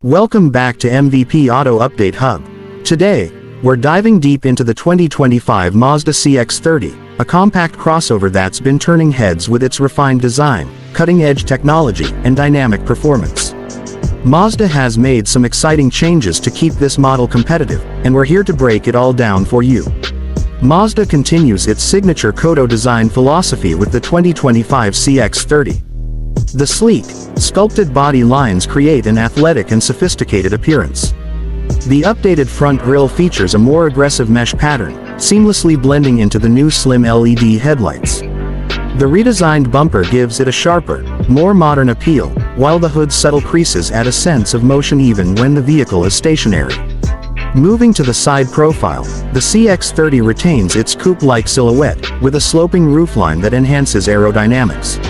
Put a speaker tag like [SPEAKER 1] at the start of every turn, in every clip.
[SPEAKER 1] Welcome back to MVP Auto Update Hub. Today, we're diving deep into the 2025 Mazda CX-30, a compact crossover that's been turning heads with its refined design, cutting-edge technology, and dynamic performance. Mazda has made some exciting changes to keep this model competitive, and we're here to break it all down for you. Mazda continues its signature Kodo design philosophy with the 2025 CX-30. The sleek, sculpted body lines create an athletic and sophisticated appearance. The updated front grille features a more aggressive mesh pattern, seamlessly blending into the new slim LED headlights. The redesigned bumper gives it a sharper, more modern appeal, while the hood's subtle creases add a sense of motion even when the vehicle is stationary. Moving to the side profile, the CX-30 retains its coupe-like silhouette, with a sloping roofline that enhances aerodynamics.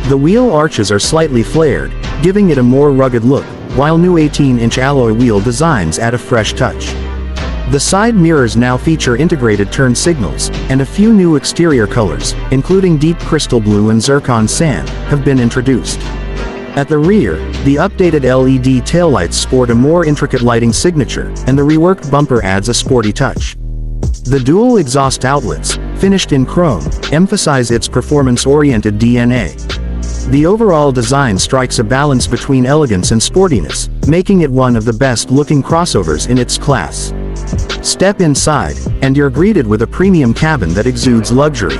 [SPEAKER 1] The wheel arches are slightly flared, giving it a more rugged look, while new 18-inch alloy wheel designs add a fresh touch. The side mirrors now feature integrated turn signals, and a few new exterior colors, including deep crystal blue and zircon sand, have been introduced. At the rear, the updated LED taillights sport a more intricate lighting signature, and the reworked bumper adds a sporty touch. The dual exhaust outlets, finished in chrome, emphasize its performance-oriented DNA. The overall design strikes a balance between elegance and sportiness, making it one of the best-looking crossovers in its class. Step inside, and you're greeted with a premium cabin that exudes luxury.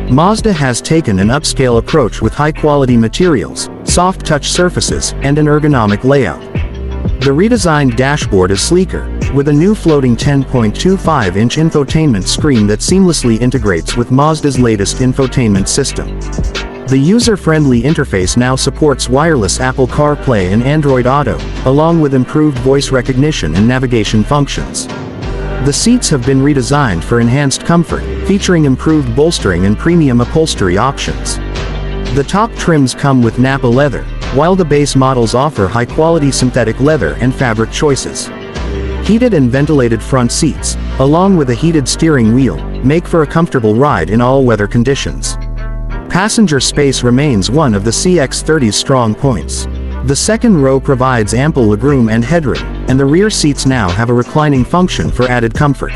[SPEAKER 1] Mazda has taken an upscale approach with high-quality materials, soft-touch surfaces, and an ergonomic layout. The redesigned dashboard is sleeker, with a new floating 10.25-inch infotainment screen that seamlessly integrates with Mazda's latest infotainment system. The user-friendly interface now supports wireless Apple CarPlay and Android Auto, along with improved voice recognition and navigation functions. The seats have been redesigned for enhanced comfort, featuring improved bolstering and premium upholstery options. The top trims come with Nappa leather, while the base models offer high-quality synthetic leather and fabric choices. Heated and ventilated front seats, along with a heated steering wheel, make for a comfortable ride in all weather conditions. Passenger space remains one of the CX-30's strong points. The second row provides ample legroom and headroom, and the rear seats now have a reclining function for added comfort.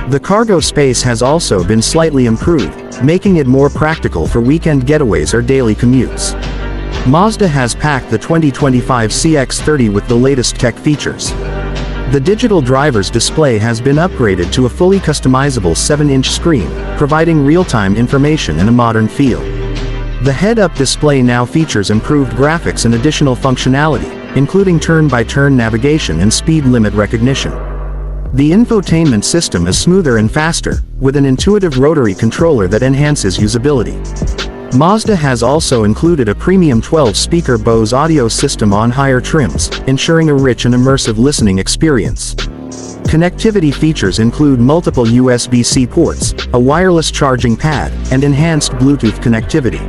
[SPEAKER 1] The cargo space has also been slightly improved, making it more practical for weekend getaways or daily commutes. Mazda has packed the 2025 CX-30 with the latest tech features. The digital driver's display has been upgraded to a fully customizable 7-inch screen, providing real-time information and a modern feel. The head-up display now features improved graphics and additional functionality, including turn-by-turn navigation and speed limit recognition. The infotainment system is smoother and faster, with an intuitive rotary controller that enhances usability. Mazda has also included a premium 12-speaker Bose audio system on higher trims, ensuring a rich and immersive listening experience. Connectivity features include multiple USB-C ports, a wireless charging pad, and enhanced Bluetooth connectivity.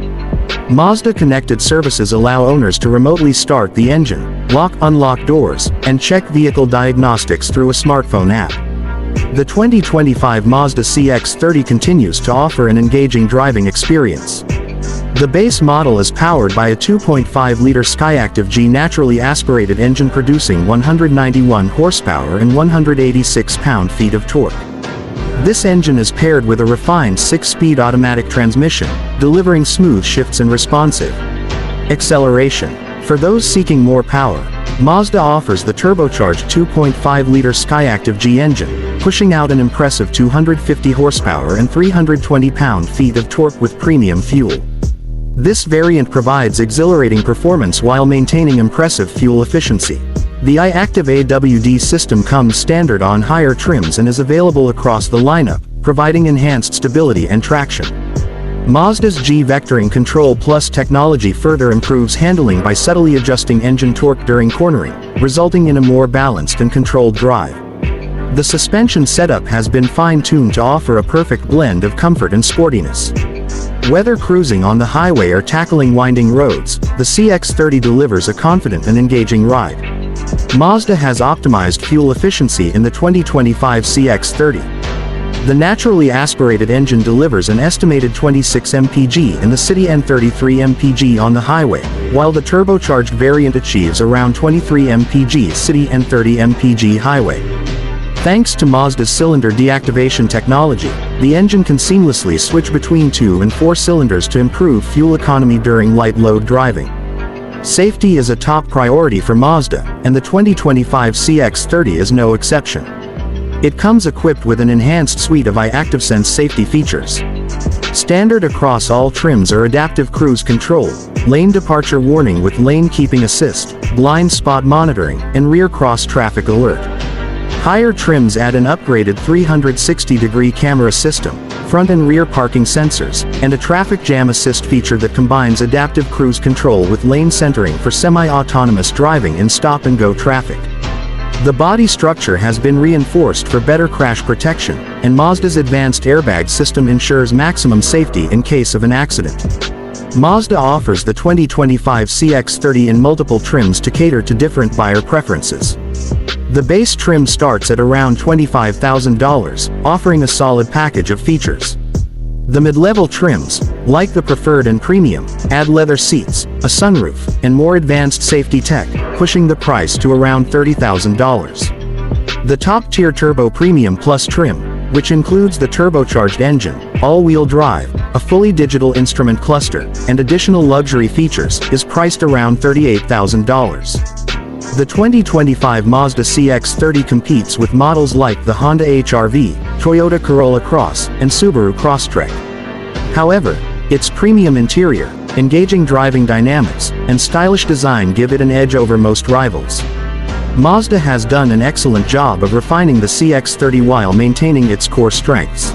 [SPEAKER 1] Mazda Connected services allow owners to remotely start the engine, unlock doors, and check vehicle diagnostics through a smartphone app. The 2025 Mazda CX-30 continues to offer an engaging driving experience. The base model is powered by a 2.5-liter Skyactiv G naturally aspirated engine producing 191 horsepower and 186 pound-feet of torque. This engine is paired with a refined 6-speed automatic transmission, delivering smooth shifts and responsive acceleration. For those seeking more power, Mazda offers the turbocharged 2.5-liter Skyactiv G engine, pushing out an impressive 250 horsepower and 320 pound-feet of torque with premium fuel. This variant provides exhilarating performance while maintaining impressive fuel efficiency. The iActive AWD system comes standard on higher trims and is available across the lineup, providing enhanced stability and traction. Mazda's G-Vectoring Control Plus technology further improves handling by subtly adjusting engine torque during cornering, resulting in a more balanced and controlled drive. The suspension setup has been fine-tuned to offer a perfect blend of comfort and sportiness. Whether cruising on the highway or tackling winding roads, the CX-30 delivers a confident and engaging ride. Mazda has optimized fuel efficiency in the 2025 CX-30. The naturally aspirated engine delivers an estimated 26 mpg in the city and 33 mpg on the highway, while the turbocharged variant achieves around 23 mpg city and 30 mpg highway. Thanks to Mazda's cylinder deactivation technology, the engine can seamlessly switch between 2 and 4 cylinders to improve fuel economy during light load driving. Safety is a top priority for Mazda, and the 2025 CX-30 is no exception. It comes equipped with an enhanced suite of iActiveSense safety features. Standard across all trims are adaptive cruise control, lane departure warning with lane keeping assist, blind spot monitoring, and rear cross traffic alert. Higher trims add an upgraded 360-degree camera system, front and rear parking sensors, and a traffic jam assist feature that combines adaptive cruise control with lane centering for semi-autonomous driving in stop-and-go traffic. The body structure has been reinforced for better crash protection, and Mazda's advanced airbag system ensures maximum safety in case of an accident. Mazda offers the 2025 CX-30 in multiple trims to cater to different buyer preferences. The base trim starts at around $25,000, offering a solid package of features. The mid-level trims, like the Preferred and Premium, add leather seats, a sunroof, and more advanced safety tech, pushing the price to around $30,000. The top-tier Turbo Premium Plus trim, which includes the turbocharged engine, all-wheel drive, a fully digital instrument cluster, and additional luxury features, is priced around $38,000. The 2025 Mazda CX-30 competes with models like the Honda HR-V, Toyota Corolla Cross, and Subaru Crosstrek. However, its premium interior, engaging driving dynamics, and stylish design give it an edge over most rivals. Mazda has done an excellent job of refining the CX-30 while maintaining its core strengths.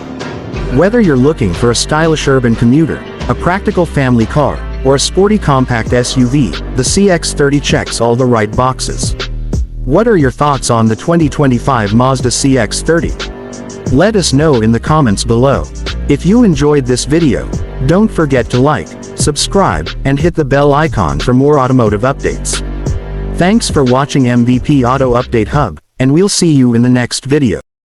[SPEAKER 1] Whether you're looking for a stylish urban commuter, a practical family car, or a sporty compact SUV, the CX-30 checks all the right boxes. What are your thoughts on the 2025 Mazda CX-30? Let us know in the comments below. If you enjoyed this video, don't forget to like, subscribe, and hit the bell icon for more automotive updates. Thanks for watching MVP Auto Update Hub, and we'll see you in the next video.